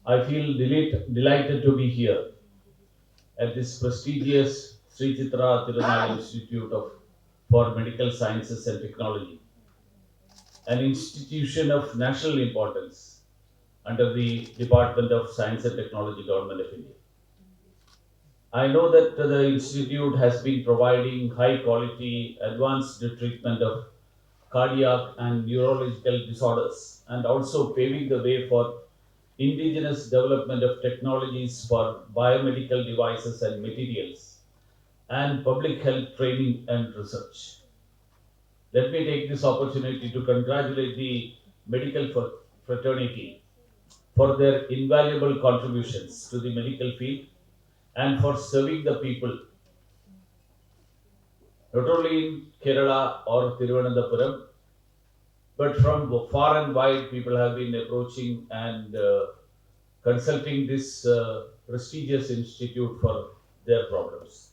I feel delighted to be here at this prestigious Sri Chitra Tirunal Institute for Medical Sciences and Technology, an institution of national importance under the Department of Science and Technology, Government of India. I know that the institute has been providing high quality advanced treatment of cardiac and neurological disorders and also paving the way for indigenous development of technologies for biomedical devices and materials and public health training and research. Let me take this opportunity to congratulate the medical fraternity for their invaluable contributions to the medical field and for serving the people, not only in Kerala or Thiruvananthapuram, but from far and wide, people have been approaching and consulting this prestigious institute for their problems.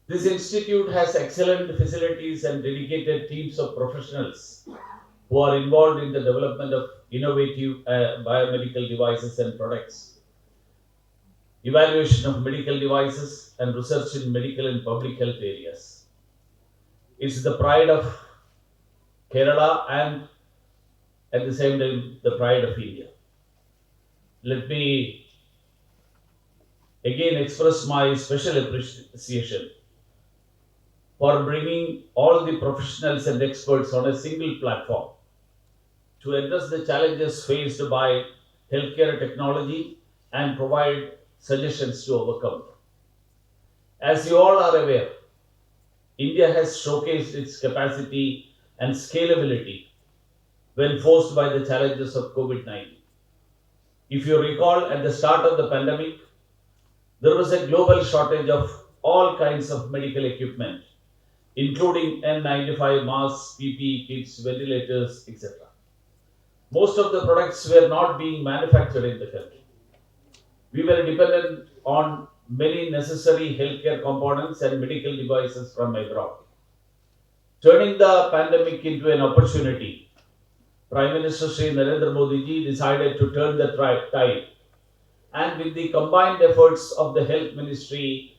This institute has excellent facilities and dedicated teams of professionals who are involved in the development of innovative biomedical devices and products, evaluation of medical devices, and research in medical and public health areas. It's the pride of Kerala and at the same time the pride of India. Let me again express my special appreciation for bringing all the professionals and experts on a single platform to address the challenges faced by healthcare technology and provide suggestions to overcome them. As you all are aware, India has showcased its capacity and scalability when forced by the challenges of COVID 19. If you recall, at the start of the pandemic, there was a global shortage of all kinds of medical equipment, including N95 masks, PPE kits, ventilators, etc. Most of the products were not being manufactured in the country. We were dependent on many necessary healthcare components and medical devices from abroad. Turning the pandemic into an opportunity, Prime Minister Sri Narendra Modi ji decided to turn the tide, and with the combined efforts of the Health Ministry,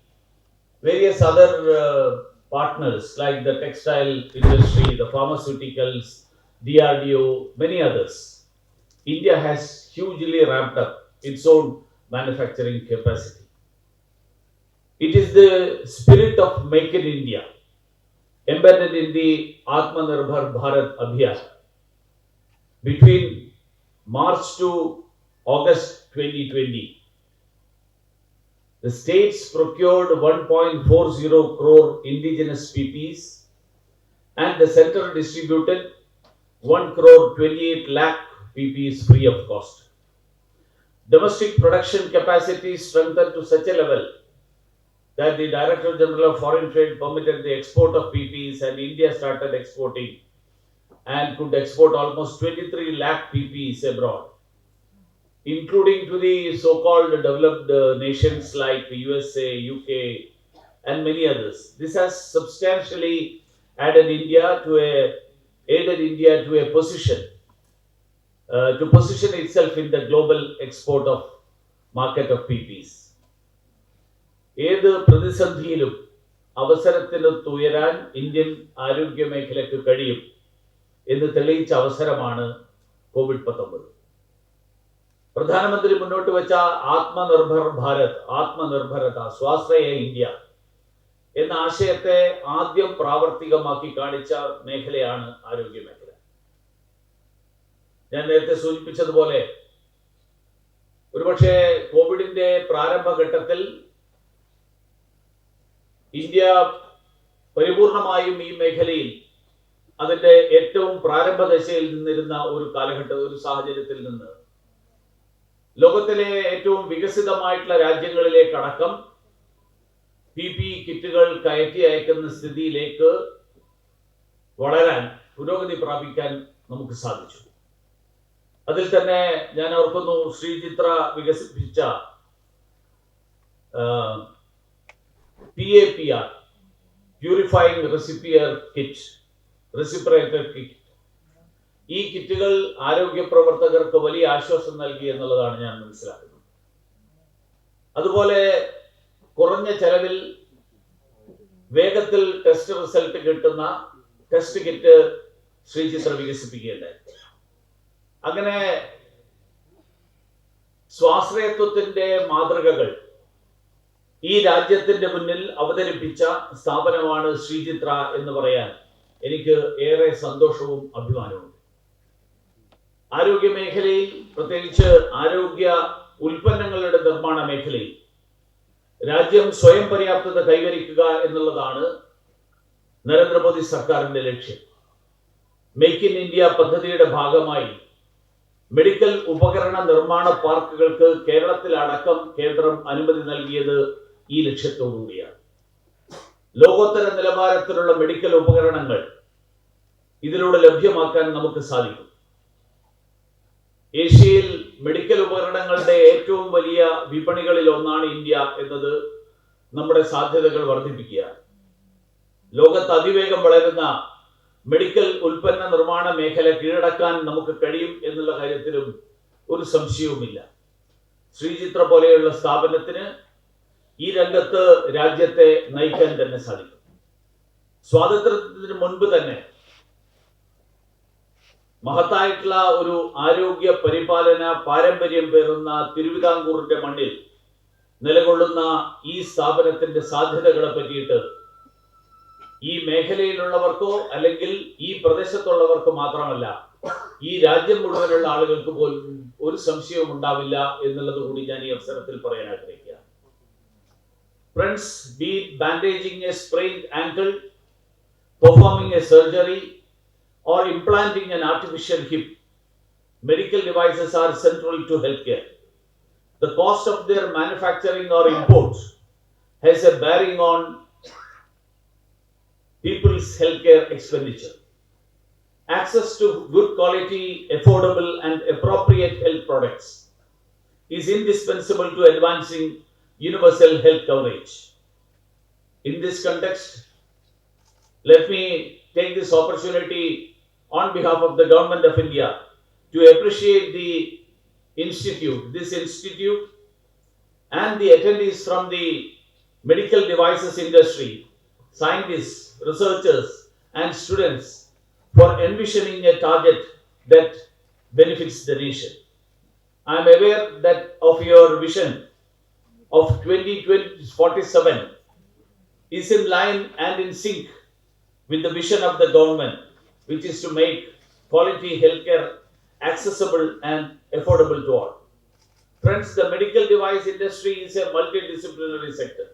various other partners like the textile industry, the pharmaceuticals, DRDO, many others, India has hugely ramped up its own manufacturing capacity. It is the spirit of Make in India embedded in the Atmanirbhar Bharat Abhiyan. Between March to August 2020, the states procured 1.40 crore indigenous PPs and the center distributed 1 crore 28 lakh PPs free of cost. Domestic production capacity strengthened to such a level that the Director General of Foreign Trade permitted the export of PPs and India started exporting and could export almost 23 lakh PPs abroad, including to the so-called developed nations like USA, UK, and many others. This has substantially aided India to a position to position itself in the global export of market of PPs. ഏത് പ്രതിസന്ധിയിലും അവസരത്തിന് തുയരാൻ Indian ആരോഗ്യ മേഖലയ്ക്ക് കഴിയും എന്ന് തെളിയിച്ച അവസരമാണ് Covid 19. പ്രധാനമന്ത്രി മുന്നോട്ട് വെച്ച ആത്മനിർഭർ ഭാരത്, ആത്മനിർഭരത, സ്വാശ്രയ ഇന്ത്യ എന്ന ആശയത്തെ ആദ്യം പ്രാവർത്തികമാക്കി കാണിച്ച മേഖലയാണ് ആരോഗ്യ മേഖല. ഞാൻ നേരത്തെ സൂചിപ്പിച്ചതുപോലെ ഒരുപക്ഷെ കോവിഡിന്റെ പ്രാരംഭഘട്ടത്തിൽ ഇന്ത്യ പരിപൂർണമായും ഈ മേഖലയിൽ അതിന്റെ ഏറ്റവും പ്രാരംഭ ദശയിൽ നിന്നിരുന്ന ഒരു സാഹചര്യത്തിൽ നിന്ന് ലോകത്തിലെ ഏറ്റവും വികസിതമായിട്ടുള്ള രാജ്യങ്ങളിലേക്കടക്കം PPE കിറ്റുകൾ കയറ്റി അയക്കുന്ന സ്ഥിതിയിലേക്ക് വളരാൻ, പുരോഗതി പ്രാപിക്കാൻ നമുക്ക് സാധിച്ചു. അതിൽ തന്നെ ഞാൻ ഓർക്കുന്നു, ശ്രീചിത്ര വികസിപ്പിച്ച PAPR, Purifying Recipient Kit, Respirator Kit. ഈ കിറ്റുകൾ ആരോഗ്യ പ്രവർത്തകർക്ക് വലിയ ആശ്വാസം നൽകി എന്നുള്ളതാണ് ഞാൻ മനസ്സിലാക്കുന്നത്. അതുപോലെ കുറഞ്ഞ ചെലവിൽ വേഗത്തിൽ ടെസ്റ്റ് റിസൾട്ട് കിട്ടുന്ന ടെസ്റ്റ് കിറ്റ് ശ്രീചിത്ര വികസിപ്പിക്കുകയുണ്ടായി. അങ്ങനെ സ്വാശ്രയത്വത്തിന്റെ മാതൃകകൾ ഈ രാജ്യത്തിന്റെ മുന്നിൽ അവതരിപ്പിച്ച സ്ഥാപനമാണ് ശ്രീചിത്ര എന്ന് പറയാൻ എനിക്ക് ഏറെ സന്തോഷവും അഭിമാനവും. ആരോഗ്യ മേഖലയിൽ, പ്രത്യേകിച്ച് ആരോഗ്യ ഉൽപ്പന്നങ്ങളുടെ നിർമ്മാണ മേഖലയിൽ രാജ്യം സ്വയം പര്യാപ്തത കൈവരിക്കുക എന്നുള്ളതാണ് നരേന്ദ്രമോദി സർക്കാരിന്റെ ലക്ഷ്യം. മേക്ക് ഇൻ ഇന്ത്യ പദ്ധതിയുടെ ഭാഗമായി മെഡിക്കൽ ഉപകരണ നിർമ്മാണ പാർക്കുകൾക്ക് കേരളത്തിലടക്കം കേന്ദ്രം അനുമതി നൽകിയത് ഈ ലക്ഷ്യത്തോടുകൂടിയാണ്. ലോകോത്തര നിലവാരത്തിലുള്ള മെഡിക്കൽ ഉപകരണങ്ങൾ ഇതിലൂടെ ലഭ്യമാക്കാൻ നമുക്ക് സാധിക്കും. ഏഷ്യയിൽ മെഡിക്കൽ ഉപകരണങ്ങളുടെ ഏറ്റവും വലിയ വിപണികളിൽ ഒന്നാണ് ഇന്ത്യ എന്നത് നമ്മുടെ സാധ്യതകൾ വർദ്ധിപ്പിക്കുക. ലോകത്ത് അതിവേഗം വളരുന്ന മെഡിക്കൽ ഉൽപ്പന്ന നിർമ്മാണ മേഖല കീഴടക്കാൻ നമുക്ക് കഴിയും എന്നുള്ള കാര്യത്തിലും ഒരു സംശയവുമില്ല. ശ്രീചിത്ര പോലെയുള്ള സ്ഥാപനത്തിന് ഈ രംഗത്ത് രാജ്യത്തെ നയിക്കാൻ തന്നെ സാധിക്കും. സ്വാതന്ത്ര്യത്തിന് മുൻപ് തന്നെ മഹത്തായിട്ടുള്ള ഒരു ആരോഗ്യ പരിപാലന പാരമ്പര്യം പേറുന്ന തിരുവിതാംകൂറിന്റെ മണ്ണിൽ നിലകൊള്ളുന്ന ഈ സ്ഥാപനത്തിന്റെ സാധ്യതകളെ പറ്റിയിട്ട് ഈ മേഖലയിലുള്ളവർക്കോ അല്ലെങ്കിൽ ഈ പ്രദേശത്തുള്ളവർക്കോ മാത്രമല്ല, ഈ രാജ്യം മുഴുവനുള്ള ആളുകൾക്ക് പോലും ഒരു സംശയവും ഉണ്ടാവില്ല എന്നുള്ളത് കൂടി ഞാൻ ഈ അവസരത്തിൽ പറയാൻ ആഗ്രഹിക്കുകയാണ്. Friends, be it bandaging a sprained ankle, performing a surgery, or implanting an artificial hip, medical devices are central to healthcare. The cost of their manufacturing or imports has a bearing on people's healthcare expenditure. Access to good quality, affordable, and appropriate health products is indispensable to advancing universal health coverage. In this context, let me take this opportunity on behalf of the Government of India to appreciate this institute and the attendees from the medical devices industry, scientists, researchers, and students for envisioning a target that benefits the nation. I am aware that of your vision of 2047 is in line and in sync with the vision of the government, which is to make quality healthcare accessible and affordable to all. Friends, the medical device industry is a multidisciplinary sector.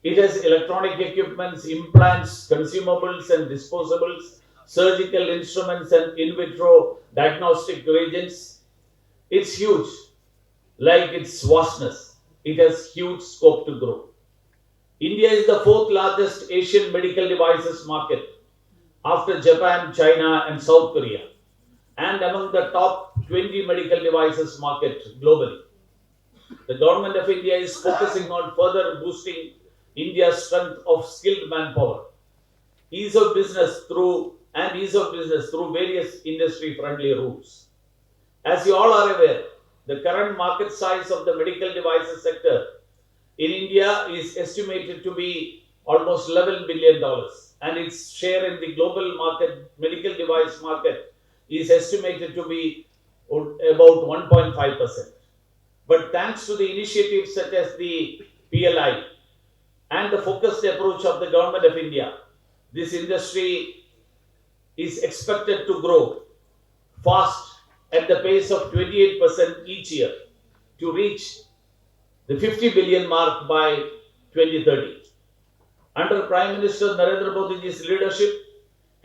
It has electronic equipments, implants, consumables and disposables, surgical instruments and in vitro diagnostic reagents. It's huge. Like its vastness, it has huge scope to grow. India is the fourth largest Asian medical devices market after Japan, China, and South Korea, and among the top 20 medical devices market globally. The Government of India is focusing on further boosting India's strength of skilled manpower, ease of business through various industry-friendly routes. As you all are aware, the current market size of the medical devices sector in India is estimated to be almost $11 billion, and its share in the global medical device market is estimated to be about 1.5%. But thanks to the initiatives such as the PLI and the focused approach of the Government of India, this industry is expected to grow fast at the pace of 28% each year to reach the 50 billion mark by 2030. Under Prime Minister Narendra Modi's leadership,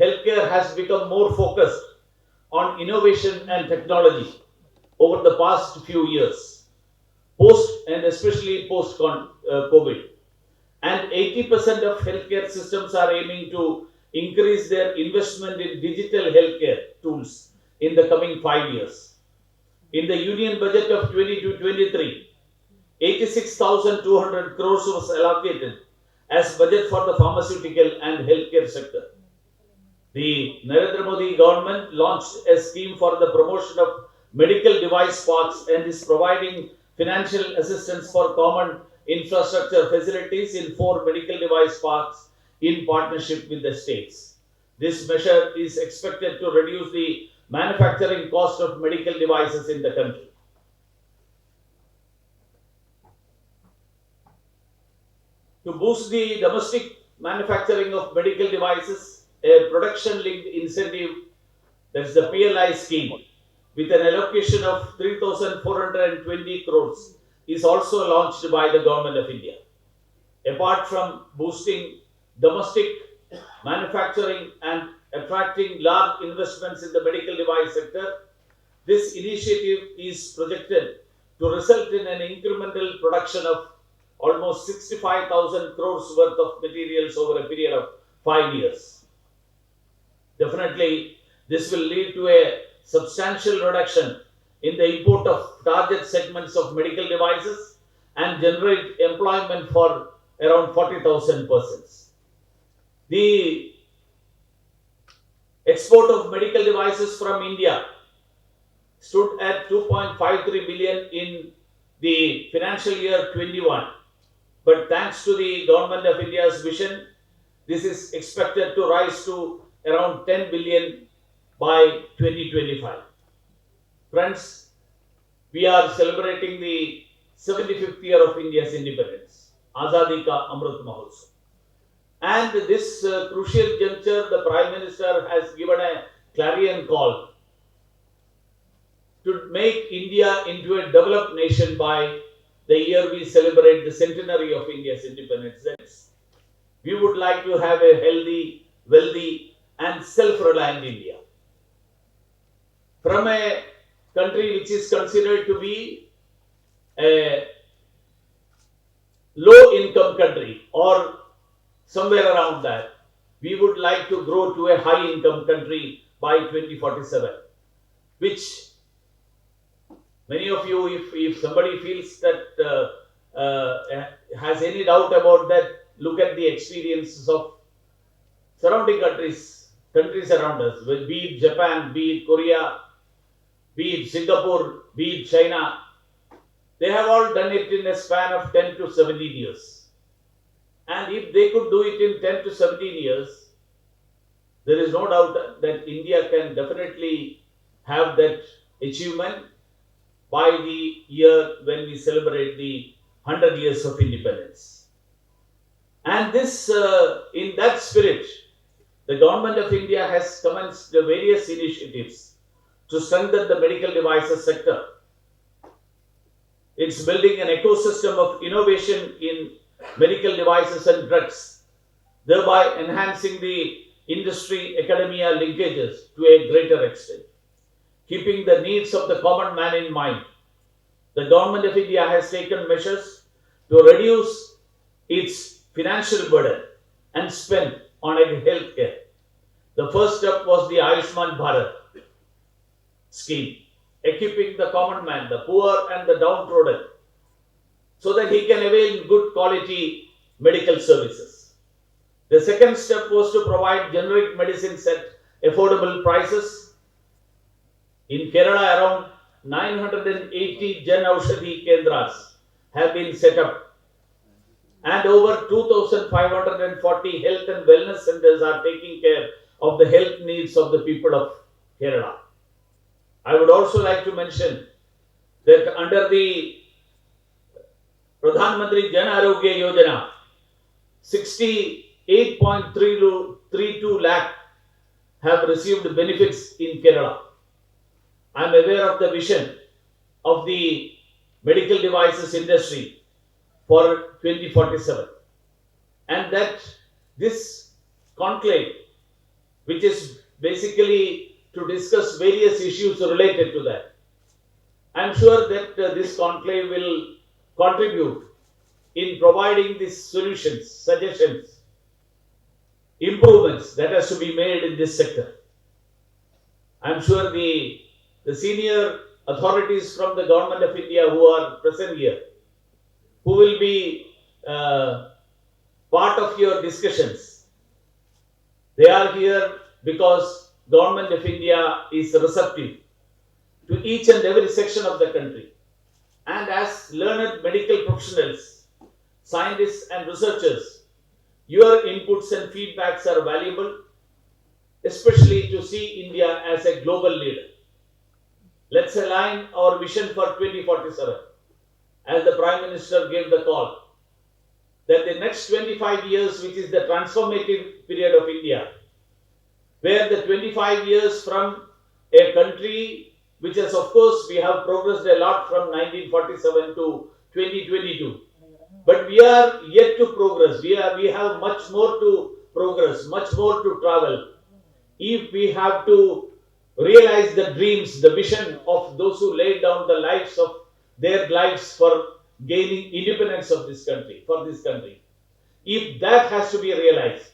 healthcare has become more focused on innovation and technology over the past few years, especially post-COVID. And 80% of healthcare systems are aiming to increase their investment in digital healthcare tools in the coming 5 years. In the Union Budget of 22-23, 86,200 crores was allocated as budget for the pharmaceutical and healthcare sector. The Narendra Modi government launched a scheme for the promotion of medical device parks and is providing financial assistance for common infrastructure facilities in 4 medical device parks in partnership with the states. This measure is expected to reduce the manufacturing cost of medical devices in the country. To boost the domestic manufacturing of medical devices, a production linked incentive, that's the PLI scheme, with an allocation of 3,420 crores, is also launched by the Government of India. Apart from boosting domestic manufacturing and attracting large investments in the medical device sector, this initiative is projected to result in an incremental production of almost 65,000 crores worth of materials over a period of 5 years. Definitely, this will lead to a substantial reduction in the import of target segments of medical devices and generate employment for around 40,000 persons. The export of medical devices from India stood at 2.53 billion in the financial year 21. But thanks to the Government of India's vision, this is expected to rise to around 10 billion by 2025. Friends, we are celebrating the 75th year of India's independence, Azadi Ka Amrit Mahotsav. And this crucial juncture, the Prime Minister has given a clarion call to make India into a developed nation by the year we celebrate the centenary of India's independence. We would like to have a healthy, wealthy, and self-reliant India. From a country which is considered to be a low-income country or somewhere around that, we would like to grow to a high-income country by 2047, which many of you, if somebody feels that has any doubt about that, look at the experiences of surrounding countries around us, be it Japan, be it Korea, be it Singapore, be it China. They have all done it in a span of 10 to 17 years. And if they could do it in 10 to 17 years, there is no doubt that India can definitely have that achievement by the year when we celebrate the 100 years of independence. And this, in that spirit, the Government of India has commenced the various initiatives to strengthen the medical devices sector. It's building an ecosystem of innovation in medical devices and drugs, thereby enhancing the industry-academia linkages to a greater extent. Keeping the needs of the common man in mind, the Government of India has taken measures to reduce its financial burden and spend on healthcare. The first step was the Ayushman Bharat scheme, equipping the common man, the poor and the downtrodden, so that he can avail good quality medical services. The second step was to provide generic medicines at affordable prices. In Kerala, around 980 Jan Aushadhi Kendras have been set up, and over 2,540 health and wellness centers are taking care of the health needs of the people of Kerala. I would also like to mention that under the Pradhan Mantri Jan Arogya Yojana, 68.32 lakh have received benefits in Kerala. I am aware of the vision of the medical devices industry for 2047, and that this conclave, which is basically to discuss various issues related to that, I am sure that this conclave will contribute in providing these solutions, suggestions, improvements that has to be made in this sector. I am sure the senior authorities from the Government of India who are present here, who will be part of your discussions, they are here because Government of India is receptive to each and every section of the country. And as learned medical professionals, scientists and researchers, your inputs and feedbacks are valuable, especially to see India as a global leader. Let's align our vision for 2047 as the Prime Minister gave the call that the next 25 years, which is the transformative period of India, where the 25 years from a country which has, of course, we have progressed a lot from 1947 to 2022. But we are yet to progress. We have much more to progress, much more to travel. If we have to realize the dreams, the vision of those who laid down their lives for gaining independence of this country, for this country. If that has to be realized,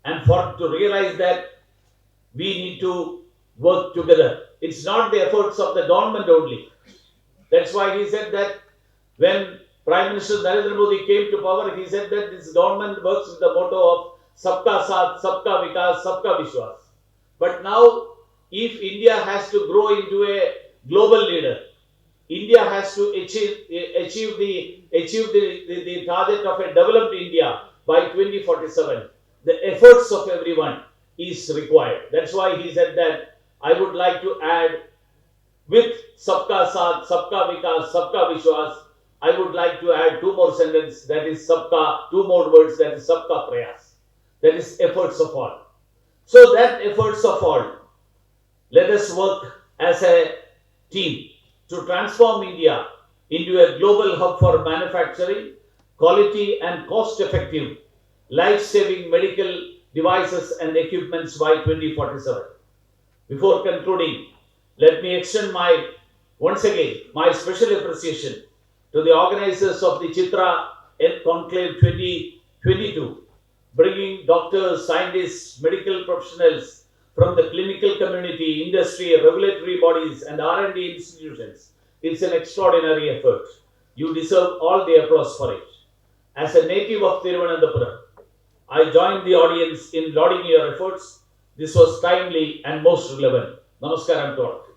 and to realize that, we need to work together. It's not the efforts of the government only. That's why he said that when Prime Minister Narendra Modi came to power, he said that this government works with the motto of Sabka Saath, Sabka Vikas, Sabka Vishwas. But now, if India has to grow into a global leader, India has to achieve the target of a developed India by 2047. The efforts of everyone is required. That's why he said that I would like to add, with Sabka Saath, Sabka Vikas, Sabka Vishwas, I would like to add two more sentences, that is two more words, that is Sabka Prayas. That is efforts of all. So that efforts of all, let us work as a team to transform India into a global hub for manufacturing, quality and cost-effective, life-saving medical devices and equipments by 2047. Before concluding, let me extend once again my special appreciation to the organizers of the Chitra Conclave 2022, bringing doctors, scientists, medical professionals from the clinical community, industry, regulatory bodies and R&D institutions. It's an extraordinary effort. You deserve all the applause for it. As a native of Thiruvananthapuram, I joined the audience in lauding your efforts. This was timely and most relevant. Namaskaram to all.